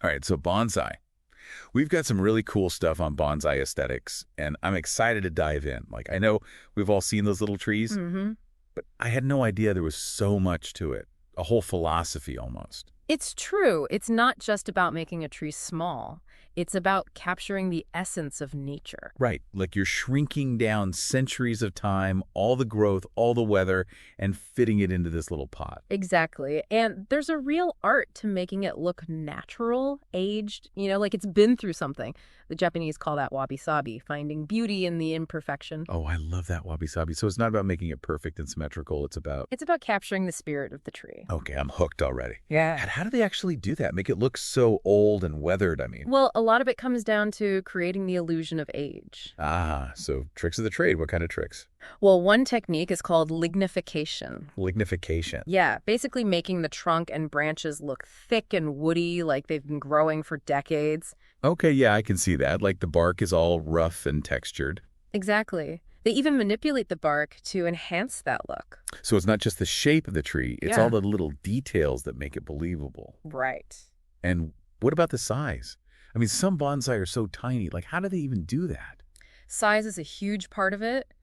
All right, so bonsai. We've got some really cool stuff on bonsai aesthetics, and I'm excited to dive in. Like, I know we've all seen those little trees, hmm but I had no idea there was so much to it. A whole philosophy almost. It's true. It's not just about making a tree small. It's about capturing the essence of nature. Right, like you're shrinking down centuries of time, all the growth, all the weather, and fitting it into this little pot. Exactly. And there's a real art to making it look natural, aged, like it's been through something. The Japanese call that wabi-sabi, finding beauty in the imperfection. Oh, I love that wabi-sabi. So it's not about making it perfect and symmetrical. It's about, It's about capturing the spirit of the tree. okay, I'm hooked already. Yeah. And how do they actually do that? Make it look so old and weathered, I mean. Well, a lot of it comes down to creating the illusion of age. Ah, so tricks of the trade. What kind of tricks? Well, one technique is called lignification. Lignification. Yeah, basically making the trunk and branches look thick and woody like they've been growing for decades. Okay, yeah, I can see that. Like the bark is all rough and textured. Exactly. They even manipulate the bark to enhance that look. So it's not just the shape of the tree, it's all Yeah. the little details that make it believable. Right. And what about the size? I mean, some bonsai are so tiny. Like, how do they even do that? Size is a huge part of it.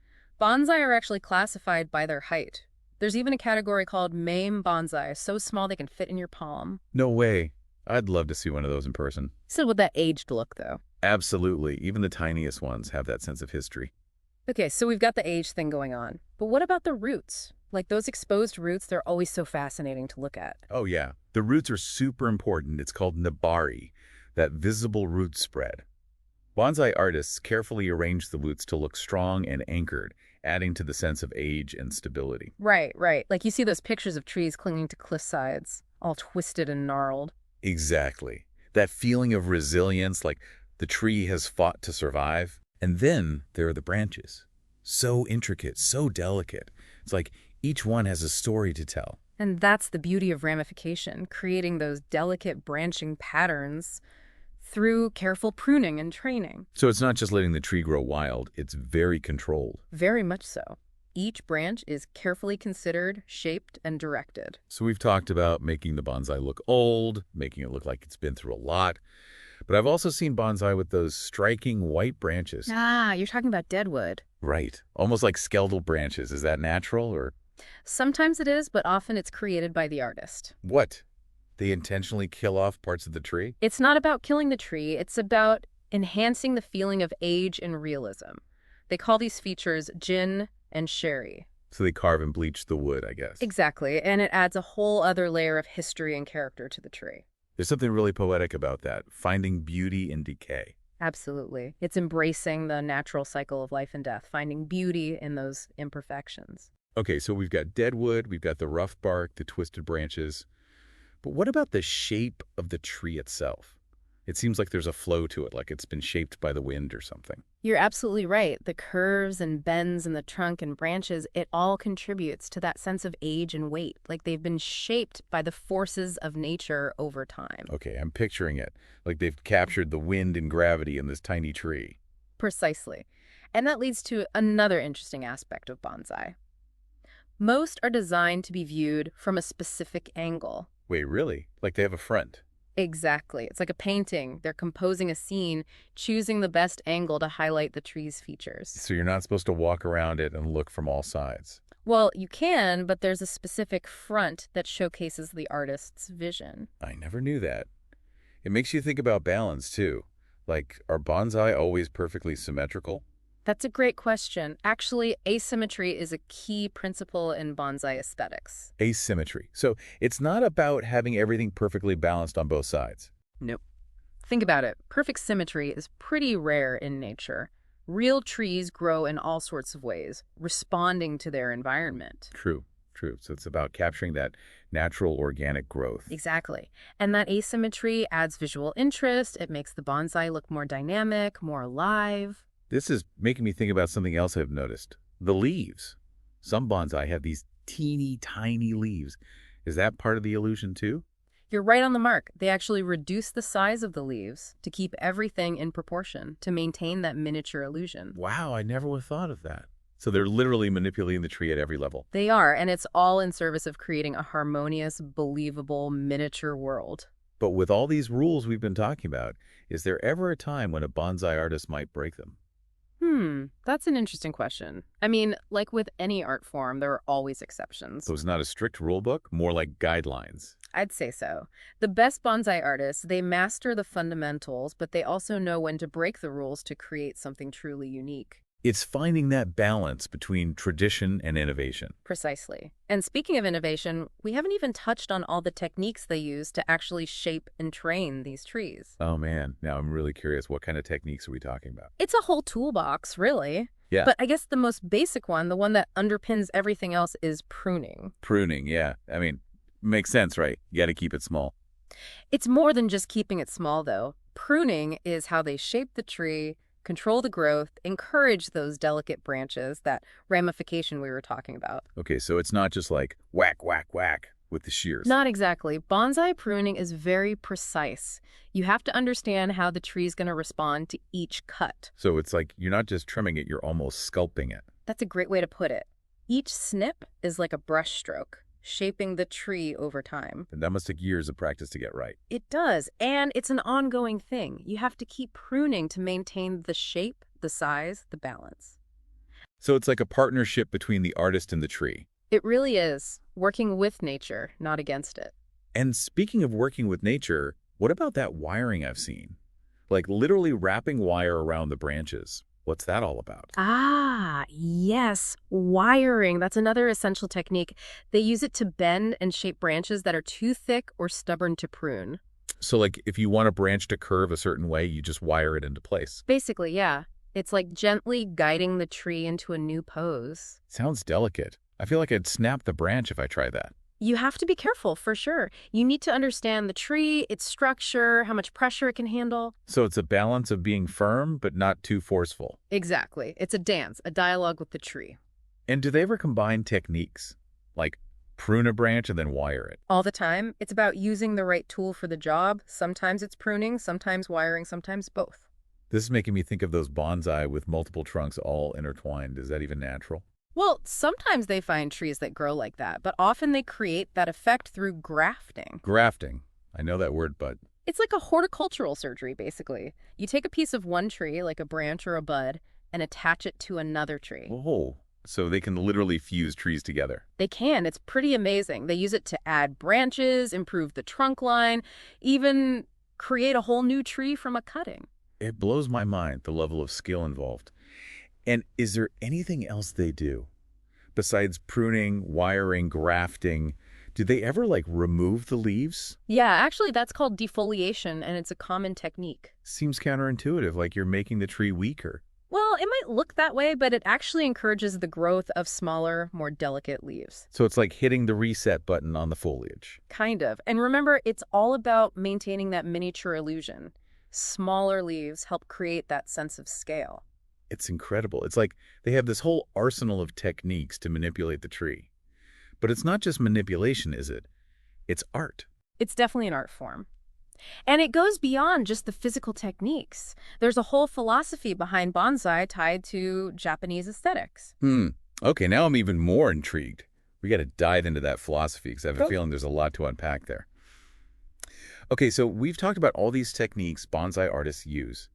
Bonsai are actually classified by their height. There's even a category called Mame bonsai, so small they can fit in your palm. No way. I'd love to see one of those in person. Still with that aged look, though. Absolutely. Even the tiniest ones have that sense of history. Okay, so we've got the age thing going on. But what about the roots? Like those exposed roots, they're always so fascinating to look at. Oh, yeah. The roots are super important. It's called nabari, that visible root spread. Bonsai artists carefully arrange the roots to look strong and anchored, adding to the sense of age and stability. Right, right. Like you see those pictures of trees clinging to cliff sides, all twisted and gnarled. Exactly. That feeling of resilience, like the tree has fought to survive. And then there are the branches. So intricate, so delicate. It's like each one has a story to tell. And that's the beauty of ramification, creating those delicate branching patterns through careful pruning and training. So it's not just letting the tree grow wild, it's very controlled. Very much so. Each branch is carefully considered, shaped, and directed. So we've talked about making the bonsai look old, making it look like it's been through a lot. But I've also seen bonsai with those striking white branches. Ah, you're talking about deadwood. Right. Almost like skeletal branches. Is that natural or Sometimes it is, but often it's created by the artist. what? They intentionally kill off parts of the tree? It's not about killing the tree, it's about enhancing the feeling of age and realism. They call these features Jin and Sherry. So they carve and bleach the wood, I guess. Exactly, and it adds a whole other layer of history and character to the tree. There's something really poetic about that, finding beauty in decay. Absolutely. It's embracing the natural cycle of life and death, finding beauty in those imperfections. Okay, so we've got dead wood, we've got the rough bark, the twisted branches. But what about the shape of the tree itself? It seems like there's a flow to it, like it's been shaped by the wind or something. You're absolutely right. The curves and bends in the trunk and branches, it all contributes to that sense of age and weight, like they've been shaped by the forces of nature over time. Okay, I'm picturing it, like they've captured the wind and gravity in this tiny tree. Precisely. And that leads to another interesting aspect of bonsai. Most are designed to be viewed from a specific angle. Wait, really? Like they have a front? Exactly. It's like a painting. They're composing a scene, choosing the best angle to highlight the tree's features. So you're not supposed to walk around it and look from all sides. Well, you can, but there's a specific front that showcases the artist's vision. I never knew that. It makes you think about balance, too. Like, are bonsai always perfectly symmetrical? That's a great question. Actually, asymmetry is a key principle in bonsai aesthetics. Asymmetry. So it's not about having everything perfectly balanced on both sides. Nope. Think about it. Perfect symmetry is pretty rare in nature. Real trees grow in all sorts of ways, responding to their environment. True, true. So it's about capturing that natural organic growth. Exactly. And that asymmetry adds visual interest. It makes the bonsai look more dynamic, more alive. This is making me think about something else I've noticed. The leaves. Some bonsai have these teeny tiny leaves. Is that part of the illusion too? You're right on the mark. They actually reduce the size of the leaves to keep everything in proportion, to maintain that miniature illusion. Wow, I never would have thought of that. So they're literally manipulating the tree at every level. They are, and it's all in service of creating a harmonious, believable miniature world. But with all these rules we've been talking about, is there ever a time when a bonsai artist might break them? That's an interesting question. I mean, like with any art form, there are always exceptions. So it's not a strict rule book, more like guidelines. I'd say so. The best bonsai artists, they master the fundamentals, but they also know when to break the rules to create something truly unique. It's finding that balance between tradition and innovation. Precisely. And speaking of innovation, we haven't even touched on all the techniques they use to actually shape and train these trees. Oh man, now I'm really curious. What kind of techniques are we talking about? It's a whole toolbox, really. Yeah. But I guess the most basic one, the one that underpins everything else, is pruning. Pruning, yeah. I mean, makes sense, right? You got to keep it small. It's more than just keeping it small, though. Pruning is how they shape the tree, control the growth, encourage those delicate branches, that ramification we were talking about. Okay, so it's not just like whack, whack, whack with the shears. Not exactly. Bonsai pruning is very precise. You have to understand how the tree's going to respond to each cut. So it's like you're not just trimming it, you're almost sculpting it. That's a great way to put it. Each snip is like a brush stroke, shaping the tree over time. And that must take years of practice to get right. It does, and it's an ongoing thing. You have to keep pruning to maintain the shape, the size, the balance. So it's like a partnership between the artist and the tree. It really is, working with nature, not against it. And speaking of working with nature, what about that wiring I've seen? Like literally wrapping wire around the branches. What's that all about? Ah, yes, wiring. That's another essential technique. They use it to bend and shape branches that are too thick or stubborn to prune. So like if you want a branch to curve a certain way, you just wire it into place. Basically, yeah. It's like gently guiding the tree into a new pose. Sounds delicate. I feel like I'd snap the branch if I tried that. You have to be careful, for sure. You need to understand the tree, its structure, how much pressure it can handle. So it's a balance of being firm, but not too forceful. Exactly. It's a dance, a dialogue with the tree. And do they ever combine techniques? Like prune a branch and then wire it? All the time. It's about using the right tool for the job. Sometimes it's pruning, sometimes wiring, sometimes both. This is making me think of those bonsai with multiple trunks all intertwined. Is that even natural? Well, sometimes they find trees that grow like that, but often they create that effect through grafting. Grafting. I know that word, but It's like a horticultural surgery, basically. You take a piece of one tree, like a branch or a bud, and attach it to another tree. oh, so they can literally fuse trees together. They can. It's pretty amazing. They use it to add branches, improve the trunk line, even create a whole new tree from a cutting. It blows my mind, the level of skill involved. And is there anything else they do? Besides pruning, wiring, grafting, do they ever, like, remove the leaves? Yeah, actually, that's called defoliation, and it's a common technique. Seems counterintuitive, like you're making the tree weaker. Well, it might look that way, but it actually encourages the growth of smaller, more delicate leaves. So it's like hitting the reset button on the foliage. Kind of. And remember, it's all about maintaining that miniature illusion. Smaller leaves help create that sense of scale. It's incredible. It's like they have this whole arsenal of techniques to manipulate the tree. But it's not just manipulation, is it? It's art. It's definitely an art form. And it goes beyond just the physical techniques. There's a whole philosophy behind bonsai tied to Japanese aesthetics. Okay, now I'm even more intrigued. We got to dive into that philosophy because I have a feeling there's a lot to unpack there. Okay, so we've talked about all these techniques bonsai artists use.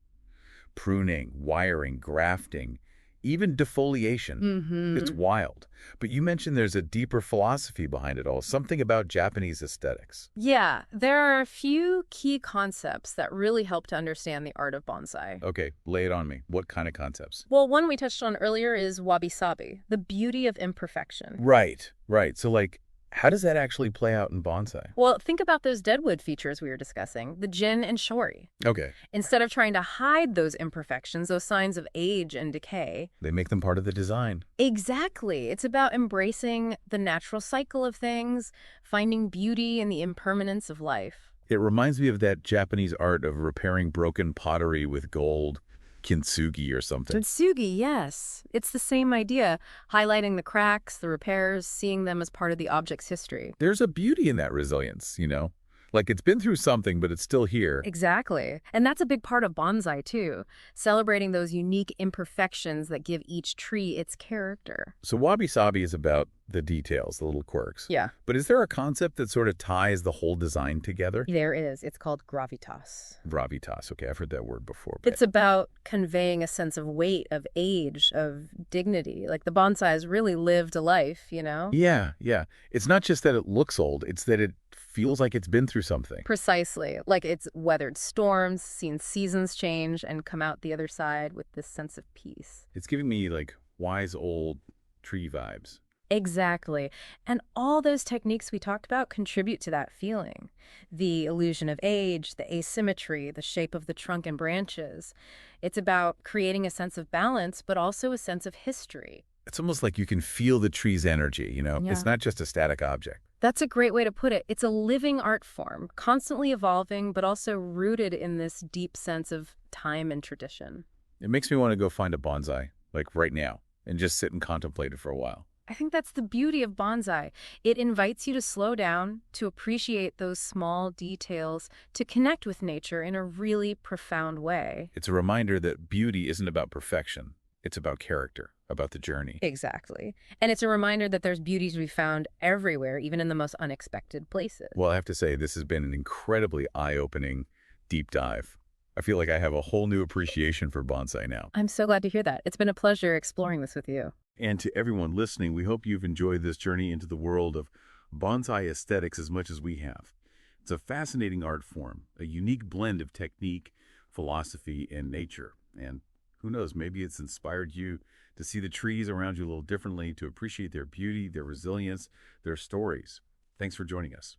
Pruning, wiring, grafting, even defoliation. It's wild. But you mentioned there's a deeper philosophy behind it all, something about Japanese aesthetics. Yeah, there are a few key concepts that really help to understand the art of bonsai. Okay, lay it on me. What kind of concepts? Well, one we touched on earlier is wabi-sabi, the beauty of imperfection. Right. So, like, how does that actually play out in bonsai? Well, think about those deadwood features we were discussing, the jin and shori. Okay. Instead of trying to hide those imperfections, those signs of age and decay. They make them part of the design. Exactly. It's about embracing the natural cycle of things, finding beauty in the impermanence of life. It reminds me of that Japanese art of repairing broken pottery with gold, kintsugi or something. Kintsugi, yes. It's the same idea, highlighting the cracks, the repairs, seeing them as part of the object's history. There's a beauty in that resilience, you know? Like it's been through something, but it's still here. Exactly. And that's a big part of bonsai, too, celebrating those unique imperfections that give each tree its character. So wabi-sabi is about The details, the little quirks. Yeah. But is there a concept that sort of ties the whole design together? There is. It's called gravitas. Gravitas. Okay, I've heard that word before. But It's about conveying a sense of weight, of age, of dignity. Like the bonsai has really lived a life, you know? yeah, yeah. It's not just that it looks old, it's that it feels like it's been through something. Precisely. Like it's weathered storms, seen seasons change, and come out the other side with this sense of peace. It's giving me like wise old tree vibes. Exactly. And all those techniques we talked about contribute to that feeling. The illusion of age, the asymmetry, the shape of the trunk and branches. It's about creating a sense of balance, but also a sense of history. It's almost like you can feel the tree's energy, you know? Yeah. It's not just a static object. That's a great way to put it. It's a living art form, constantly evolving, but also rooted in this deep sense of time and tradition. It makes me want to go find a bonsai, like right now, and just sit and contemplate it for a while. I think that's the beauty of bonsai. It invites you to slow down, to appreciate those small details, to connect with nature in a really profound way. It's a reminder that beauty isn't about perfection. It's about character, about the journey. Exactly. And it's a reminder that there's beauty to be found everywhere, even in the most unexpected places. Well, I have to say, this has been an incredibly eye-opening deep dive. I feel like I have a whole new appreciation for bonsai now. I'm so glad to hear that. It's been a pleasure exploring this with you. And to everyone listening, we hope you've enjoyed this journey into the world of bonsai aesthetics as much as we have. It's a fascinating art form, a unique blend of technique, philosophy, and nature. And who knows, maybe it's inspired you to see the trees around you a little differently, to appreciate their beauty, their resilience, their stories. Thanks for joining us.